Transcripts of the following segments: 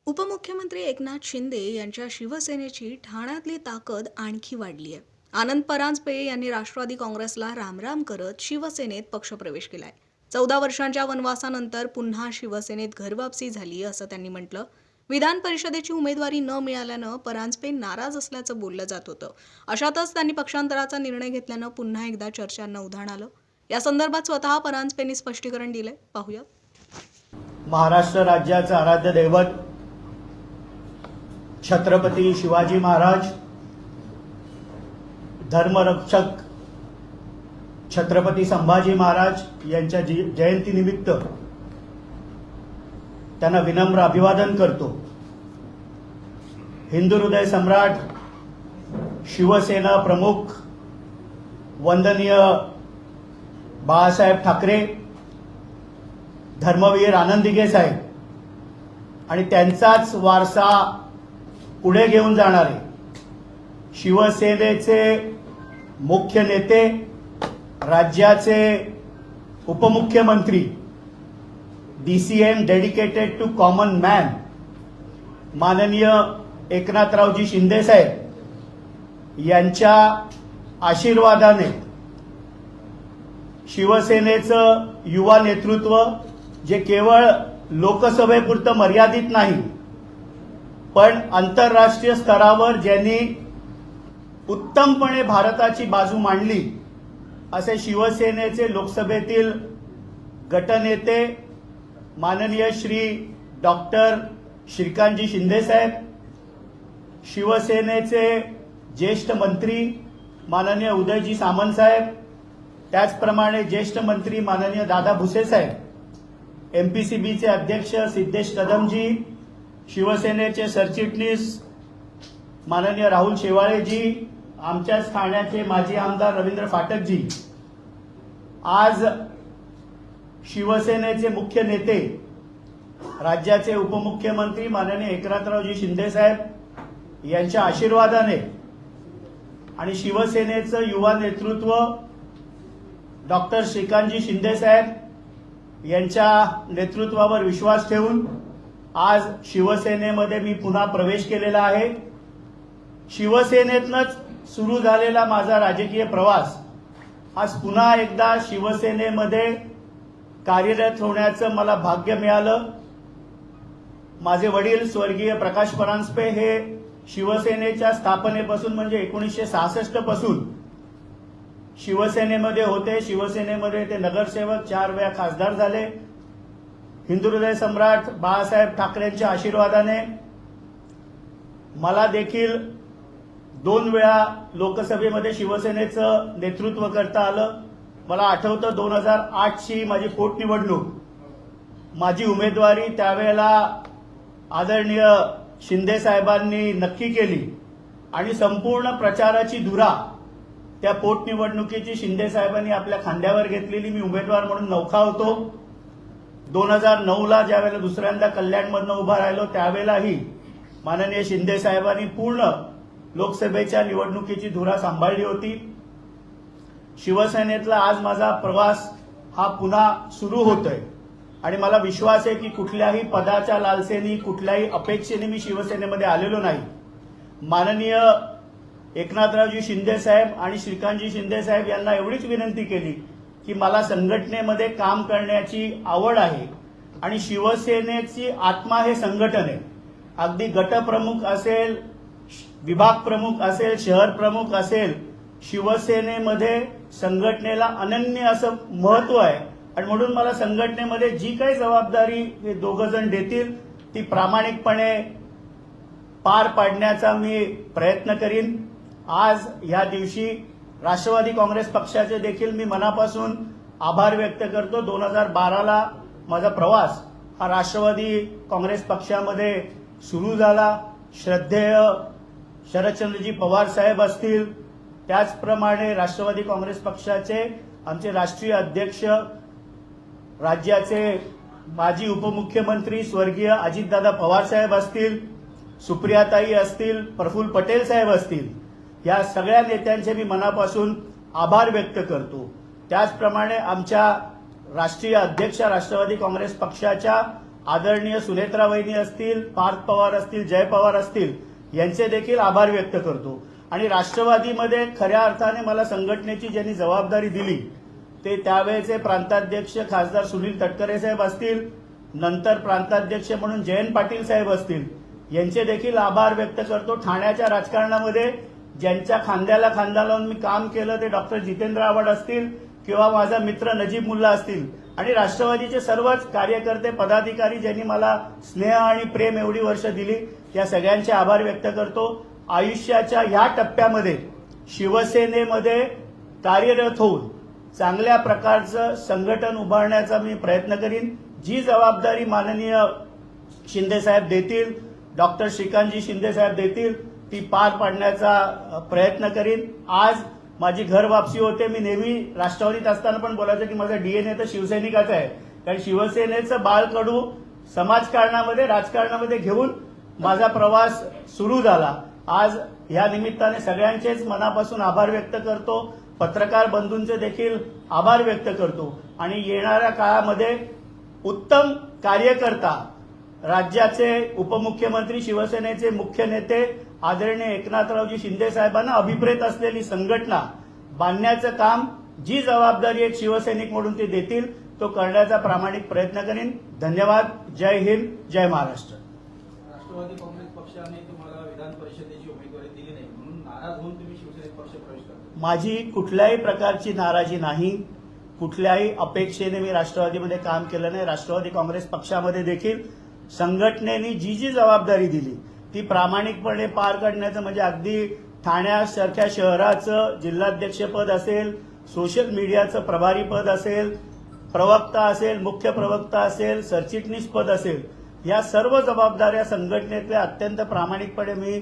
उपमुख्यमंत्री एकनाथ शिंदे यांच्या शिवसेनेची ठाण्यातली ताकद आणखी वाढली आहे. आनंद परांजपे यांनी राष्ट्रवादी काँग्रेसला रामराम करत शिवसेनेत पक्षप्रवेश केलाय. 14 वर्षांच्या वनवासानंतर पुन्हा शिवसेनेत घरवापसी झाली असं त्यांनी म्हटलं. विधान परिषदेची उमेदवारी न मिळाल्यानं परांजपे नाराज असल्याचं बोललं जात होतं. अशातच त्यांनी पक्षांतराचा निर्णय घेतल्यानं पुन्हा एकदा चर्चांना उधाण आलं. या संदर्भात स्वतः परांजपेंनी स्पष्टीकरण दिलंय, पाहूया. महाराष्ट्र राज्याचं आराध्य दैवत छत्रपती शिवाजी महाराज, धर्मरक्षक छत्रपती संभाजी महाराज यांच्या जयंतीनिमित्त त्यांना विनम्र अभिवादन करतो. हिंदू हृदय सम्राट, शिवसेना प्रमुख वंदनीय बाळासाहेब ठाकरे, धर्मवीर आनंदीगे साहेब आणि त्यांचाच वारसा पुढे घेऊन जाणारे शिवसेनेचे मुख्य नेते, राज्याचे उपमुख्यमंत्री, DCM dedicated to common man माननीय एकनाथरावजी शिंदे साहेब यांच्या आशीर्वादाने शिवसेनेचं युवा नेतृत्व जे केवळ लोकसभेपुरतं मर्यादित नाही, पण आंतरराष्ट्रीय स्तरावर ज्यांनी उत्तमपणे भारताची बाजू मांडली असे शिवसेनेचे लोकसभेतील गटनेते माननीय श्री डॉक्टर श्रीकांतजी शिंदे साहेब, शिवसेनेचे ज्येष्ठ मंत्री माननीय उदयजी सामंत साहेब, त्याचप्रमाणे ज्येष्ठ मंत्री माननीय दादा भुसे साहेब, MPCBचे अध्यक्ष सिद्धेश कदमजी, शिवसेनेचे सरचिटणीस माननीय राहुल शेवाळेजी, आमच्याच ठाण्याचे माजी आमदार रवींद्र फाटकजी, आज शिवसेनेचे मुख्य नेते राज्याचे उपमुख्यमंत्री माननीय एकनाथरावजी शिंदे साहेब यांच्या आशीर्वादाने आणि शिवसेनेचं युवा नेतृत्व डॉक्टर श्रीकांतजी शिंदे साहेब यांच्या नेतृत्वावर विश्वास ठेवून आज शिवसेनेमध्ये मी पुन्हा प्रवेश केलेला आहे. शिवसेनेतनच सुरू झालेला माझा राजकीय प्रवास आज पुन्हा एकदा शिवसेनेमध्ये कार्यरत होण्याचं मला भाग्य मिळालं. माझे वडील स्वर्गीय प्रकाश परांजपे हे शिवसेनेच्या स्थापनेपासून म्हणजे 1966 पासून शिवसेनेमध्ये होते. शिवसेनेमध्ये ते नगरसेवक, 4 वेळा खासदार झाले. हिंदू हृदय सम्राट बाळासाहेब ठाकरेंच्या आशीर्वादाने मला देखील 2 वेळा लोकसभेमध्ये शिवसेनेचं नेतृत्व करता आलं. मला आठवतं 2008ची माझी पोटनिवडणूक, माझी उमेदवारी त्यावेळेला आदरणीय शिंदे साहेबांनी नक्की केली आणि संपूर्ण प्रचाराची धुरा त्या पोटनिवडणुकीची शिंदे साहेबांनी आपल्या खांद्यावर घेतलेली. मी उमेदवार म्हणून नौखा होतो. 2009ला ज्यावेळेला दुसऱ्यांदा कल्याणमधनं उभा राहिलो त्यावेळेलाही माननीय शिंदे साहेबांनी पूर्ण लोकसभेच्या निवडणुकीची धुरा सांभाळली होती. शिवसेनेतला आज माझा प्रवास हा पुन्हा सुरू होतोय आणि मला विश्वास आहे की कुठल्याही पदाच्या लालसेनी, कुठल्याही अपेक्षेने मी शिवसेनेमध्ये आलेलो नाही. माननीय एकनाथरावजी शिंदे साहेब आणि श्रीकांतजी शिंदे साहेब यांना एवढीच विनंती केली की मला संघटनेमध्ये काम करण्याची आवड आहे आणि शिवसेनेची आत्मा हे संघटन आहे. अगदी गटप्रमुख असेल, विभाग प्रमुख असेल, शहर प्रमुख असेल, शिवसेनेमध्ये संघटनेला अनन्य असं महत्व आहे आणि म्हणून मला संघटनेमध्ये जी काही जबाबदारी हे दोघंजण देतील ती प्रामाणिकपणे पार पाडण्याचा मी प्रयत्न करीन. आज या दिवशी राष्ट्रवादी काँग्रेस पक्षाचे देखील मी मनापासून आभार व्यक्त करतो. 2012ला माझा प्रवास हा राष्ट्रवादी काँग्रेस पक्षामध्ये सुरू झाला. श्रद्धेय शरदचंद्रजी पवार साहेब असतील, त्याचप्रमाणे राष्ट्रवादी काँग्रेस पक्षाचे आमचे राष्ट्रीय अध्यक्ष, राज्याचे माजी उपमुख्यमंत्री स्वर्गीय अजितदादा पवार साहेब असतील, सुप्रियाताई असतील, प्रफुल्ल पटेल साहेब असतील, या सगळ्या नेत्यांचे मी मनापासून आभार व्यक्त करतो. त्याचप्रमाणे आमच्या राष्ट्रीय अध्यक्ष राष्ट्रवादी काँग्रेस पक्षाच्या आदरणीय सुनेत्रा वहिनी असतील, पार्थ पवार असतील, जय पवार असतील यांचे देखील आभार व्यक्त करतो. आणि राष्ट्रवादीमध्ये खऱ्या अर्थाने मला संघटनेची ज्यांनी जबाबदारी दिली ते त्यावेळेचे प्रांताध्यक्ष खासदार सुनील तटकरे साहेब असतील, नंतर प्रांताध्यक्ष म्हणून जयंत पाटील साहेब असतील, यांचे देखील आभार व्यक्त करतो. ठाण्याच्या राजकारणामध्ये ज्यांच्या खांद्याला खांदा लावून मी काम केलं ते डॉक्टर जितेंद्र आव्हाड असतील किंवा माझा मित्र नजीब मुल्ला असतील आणि राष्ट्रवादीचे सर्वच कार्यकर्ते पदाधिकारी ज्यांनी मला स्नेह आणि प्रेम एवढी वर्ष दिली त्या सगळ्यांचे आभार व्यक्त करतो. आयुष्याच्या या टप्प्यामध्ये शिवसेनेमध्ये कार्यरत होऊन चांगल्या प्रकारचं संघटन उभारण्याचा मी प्रयत्न करीन. जी जबाबदारी माननीय शिंदेसाहेब देतील, डॉक्टर श्रीकांतजी शिंदेसाहेब देतील ती पार पाडण्याचा प्रयत्न करीन. आज माझी घर वापसी होते. मी नेहमी राष्ट्रवादीत असताना पण बोलायचं की माझा डीएनए तर शिवसैनिकाचा आहे, कारण शिवसेनेचं बाळकडू समाजकारणामध्ये राजकारणामध्ये घेऊन माझा प्रवास सुरू झाला. आज या निमित्ताने सगळ्यांचेच मनापासून आभार व्यक्त करतो. पत्रकार बंधूंचे देखील आभार व्यक्त करतो आणि येणाऱ्या काळामध्ये उत्तम कार्यकर्ता राज्याचे उपमुख्यमंत्री शिवसेनेचे मुख्य नेते आदरणीय एकनाथरावजी शिंदे साहेबांना अभिप्रेत असलेली संघटना बांधण्याचं काम जी जबाबदारी एक शिवसैनिक म्हणून ते देतील तो करण्याचा प्रामाणिक प्रयत्न करीन. धन्यवाद. जय हिंद, जय महाराष्ट्र. राष्ट्रवादी काँग्रेस पक्षाने तुम्हाला विधान परिषदेची उमेदवारी दिली नाही म्हणून नाराज होऊन तुम्ही शिवसेनेत पक्ष प्रवेश करता. माझी कुठल्याही प्रकारची नाराजी नाही. कुठल्याही अपेक्षेने मी राष्ट्रवादीमध्ये काम केलं नाही. राष्ट्रवादी काँग्रेस पक्षामध्ये देखील संघटनेने जी जी जबाबदारी दिली ती प्रामाणिकपणे पार करण्याचं म्हणजे अगदी ठाण्यासारख्या शहराचं जिल्हाध्यक्षपद असेल, सोशल मीडियाचं प्रभारी पद असेल, प्रवक्ता असेल, मुख्य प्रवक्ता असेल, सरचिटणीस पद असेल, या सर्व जबाबदाऱ्या संघटनेतल्या अत्यंत प्रामाणिकपणे मी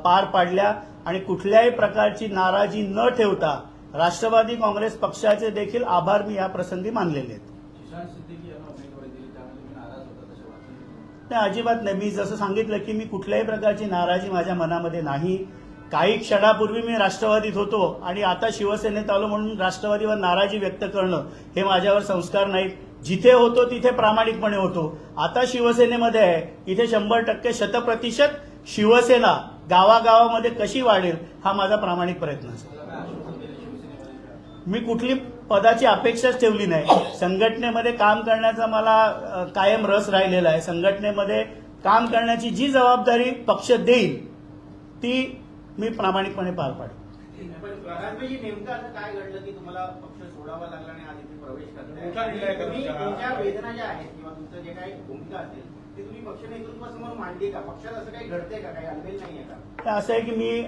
पार पाडल्या आणि कुठल्याही प्रकारची नाराजी न ठेवता राष्ट्रवादी काँग्रेस पक्षाचे देखील आभार मी या प्रसंगी मानलेले आहेत. किसान सिद्दीकी यांना उमेदवारी दिली त्यामुळे तुम्ही नाराज होता तसे वाटतं? नाही, अजिबात नाही. मी जसं सांगितलं की मी कुठल्याही प्रकारची नाराजी माझ्या मनामध्ये नाही. काही क्षणापूर्वी मी राष्ट्रवादीत होतो आणि आता शिवसेनेत आलो म्हणून राष्ट्रवादीवर नाराजी व्यक्त करणं हे माझ्यावर संस्कार नाहीत. जिथे होतो तिथे प्रामाणिकपणे होतो. आता शिवसेनेमध्ये आहे, इथे 100% शतप्रतिशत शिवसेना गावागावामध्ये कशी वाढेल हा माझा प्रामाणिक प्रयत्न असेल. मला काय आश्वासन दिले शिवसेनेमध्ये? मी कुठली पदाची अपेक्षाच ठेवली नाही. संघटनेमध्ये काम करण्याचा मला कायम रस राहिलेला आहे. संघटनेमध्ये काम करण्याची जी जबाबदारी पक्ष देईल ती मी प्रामाणिकपणे पार पाडेल. पण प्रधानमंत्री नेमकं असं काय घडलं की तुम्हाला पक्ष सोडावा लागला आणि आज इथे प्रवेश मोठा निर्णय आहे का तुम्ही तुमचा? तुमच्या वेदना ज्या आहेत किंवा तुमचं जे काही भूमिका असेल ती तुम्ही पक्ष नेतृत्वासमोर मांडली का? पक्षात असं काही घडतंय का? काही अडवेल नाहीये का? तर असं आहे की मी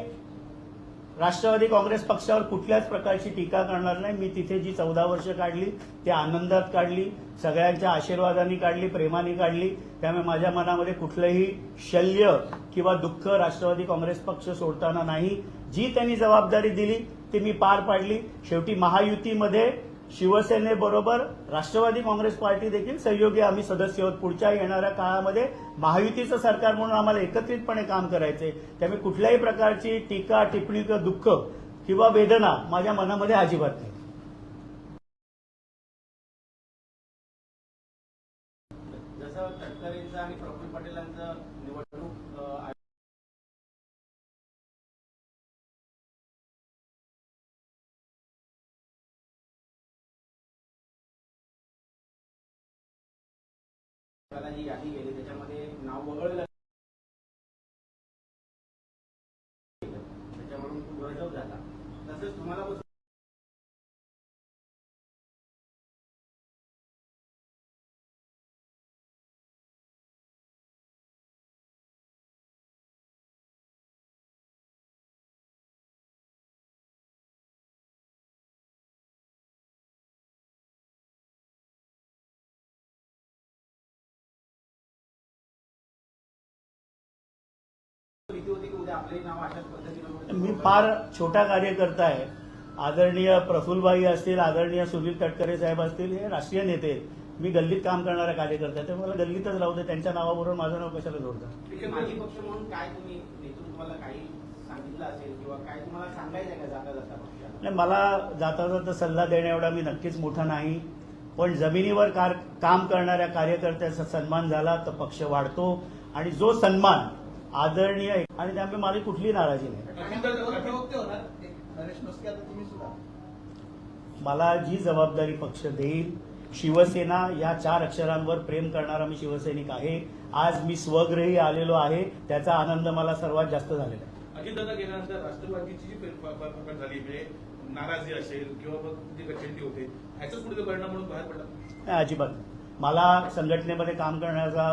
राष्ट्रवादी काँग्रेस पक्षावर कुठल्याच प्रकारची टीका करणार नाही. मी तिथे जी 14 वर्ष काढली ती आनंदात काढली, सगळ्यांच्या आशीर्वादाने काढली, प्रेमाने काढली. त्यामुळे माझ्या मनामध्ये कुठलंही शल्य किंवा दुःख राष्ट्रवादी काँग्रेस पक्ष सोडताना नाही. जी त्यांनी जबाबदारी दिली ती मी पार पाडली. शेवटी महायुतीमध्ये शिवसेनेबरोबर राष्ट्रवादी काँग्रेस पार्टी देखील सहयोगी आम्ही सदस्य आहोत. पुढच्या येणाऱ्या काळामध्ये महायुतीचं सरकार म्हणून आम्हाला एकत्रितपणे काम करायचंय. त्यामुळे कुठल्याही प्रकारची टीका टिप्पणी किंवा दुःख किंवा वेदना माझ्या मनामध्ये अजिबात नाही. जसं तटकरेंचं आणि प्रफुल्ल पटेलांचं निवडणूक आयोगाला जी यादी गेली त्याच्यामध्ये नाव वगळलं, त्याच्यावरून खूप गजब झाला. तसंच तुम्हाला भीती होती की उद्या आपली नाव अशाच पद्धतीनं मी फार छोटा कार्यकर्ता आहे. आदरणीय प्रफुल्लभाई असतील, आदरणीय सुनील तटकरे साहेब असतील, हे राष्ट्रीय नेते आहेत. मी गल्लीत काम करणारा कार्यकर्ता आहे. त्यामुळे मला गल्लीतच राहू दे. त्यांच्या नावाबरोबर माझं नाव कशाला जोडतं? माजी पक्ष म्हणून काय तुम्ही नेतृत्वाला काही सांगितलं असेल किंवा काय तुम्हाला सांगायचं का जाता जाता पक्षाला? नाही, मला जाता जाता सल्ला देण्या एवढा मी नक्कीच मोठा नाही. पण जमिनीवर काम करणाऱ्या कार्यकर्त्याचा सन्मान झाला तर पक्ष वाढतो आणि जो सन्मान आदरणीय आणि त्यामुळे माझी कुठली नाराजी नाही. प्रवक्ते होणार नरेश म्हस्के, आता तुम्ही सुद्धा. मला जी जबाबदारी पक्ष देईल, शिवसेना या 4 अक्षरांवर प्रेम करणारा मी शिवसैनिक आहे. आज मी स्वगृही आलेलो आहे, त्याचा आनंद मला सर्वात जास्त झालेला आहे. अजितदादा गेल्यानंतर राष्ट्रवादीची जी फेरफार झाली म्हणजे नाराजी असेल किंवा मग जी गच्छंती होते ह्याचाच पुढे परिणाम म्हणून बाहेर पडला. नाही, अजिबात नाही. मला संघटनेमध्ये काम करण्याचा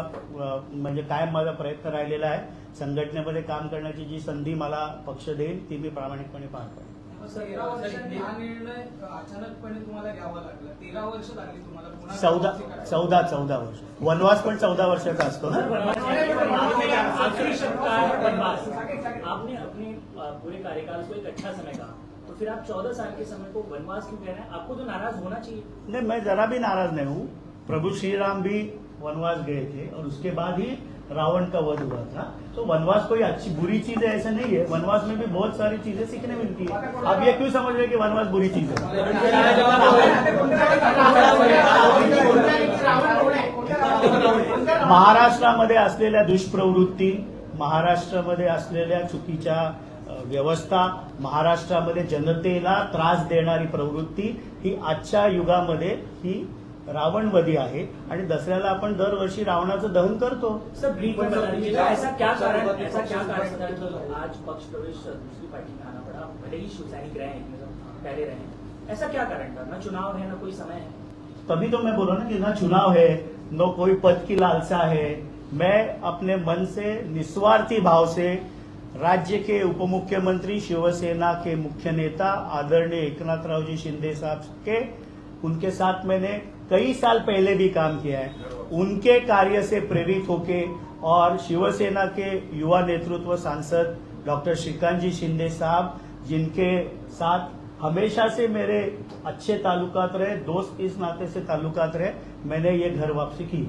म्हणजे कायम माझा प्रयत्न राहिलेला आहे. संघटनेमध्ये काम करण्याची जी संधी मला पक्ष देईल ती मी प्रामाणिकपणे पार पाडेन. 13 वर्षांनी हा निर्णय अचानकपणे तुम्हाला घ्यावा लागला. 13 वर्ष लागली तुम्हाला पुन्हा 14 वर्ष. वनवास पण 14 वर्षाचा असतो ना. आखिरी शब्द है वनवास। आपने अपने पूरे कार्यकाल को एक अच्छा समय कहा, तो फिर आप 14 साल के समय को वनवास क्यों कह रहे हैं? आपको तो नाराज होना चाहिए। नहीं, मैं जरा भी नाराज नहीं हूँ. प्रभु श्री राम भी वनवास गए थे और उसके बाद ही रावण का वध हुआ था. तो वनवास कोई अच्छी बुरी चीज है ऐसा नहीं है. वनवास में भी बहुत सारी चीजें सीखने मिलती है. आप ये क्यों समझ रहे हैं कि वनवास बुरी चीज है? महाराष्ट्रामध्ये असलेल्या दुष्प्रवृत्ती, महाराष्ट्रामध्ये असलेल्या चुकीच्या व्यवस्था, महाराष्ट्रामध्ये जनतेला त्रास देणारी प्रवृत्ती ही आजच्या युगामध्ये ही रावणवधी आहे आणि दसऱ्याला आपण दरवर्षी रावणाचं दहन करतो. सर ब्रीफ में बता दीजिए ऐसा क्या कारण था जो आज पक्ष प्रवेश दूसरी पार्टी में आना पड़ा? भले ही शिवसैनिक रहे हैं, पहले रहे हैं, ऐसा क्या कारण था? न चुनाव है, न कोई समय है. तभी तो मैं बोला ना कि ना चुनाव है, न कोई पद की लालसा है. मैं अपने मन से निस्वार्थी भाव से राज्य के उपमुख्यमंत्री, शिवसेना के मुख्य नेता आदरणीय एकनाथराव जी शिंदे साहब के उनके साथ मैंने कई साल पहले भी काम किया है. उनके कार्य से प्रेरित होके और शिवसेना के युवा नेतृत्व सांसद डॉक्टर श्रीकांत जी शिंदे साहब, जिनके साथ हमेशा से मेरे अच्छे ताल्लुकात रहे, दोस्त इस नाते से ताल्लुकात रहे, मैंने ये घर वापसी की.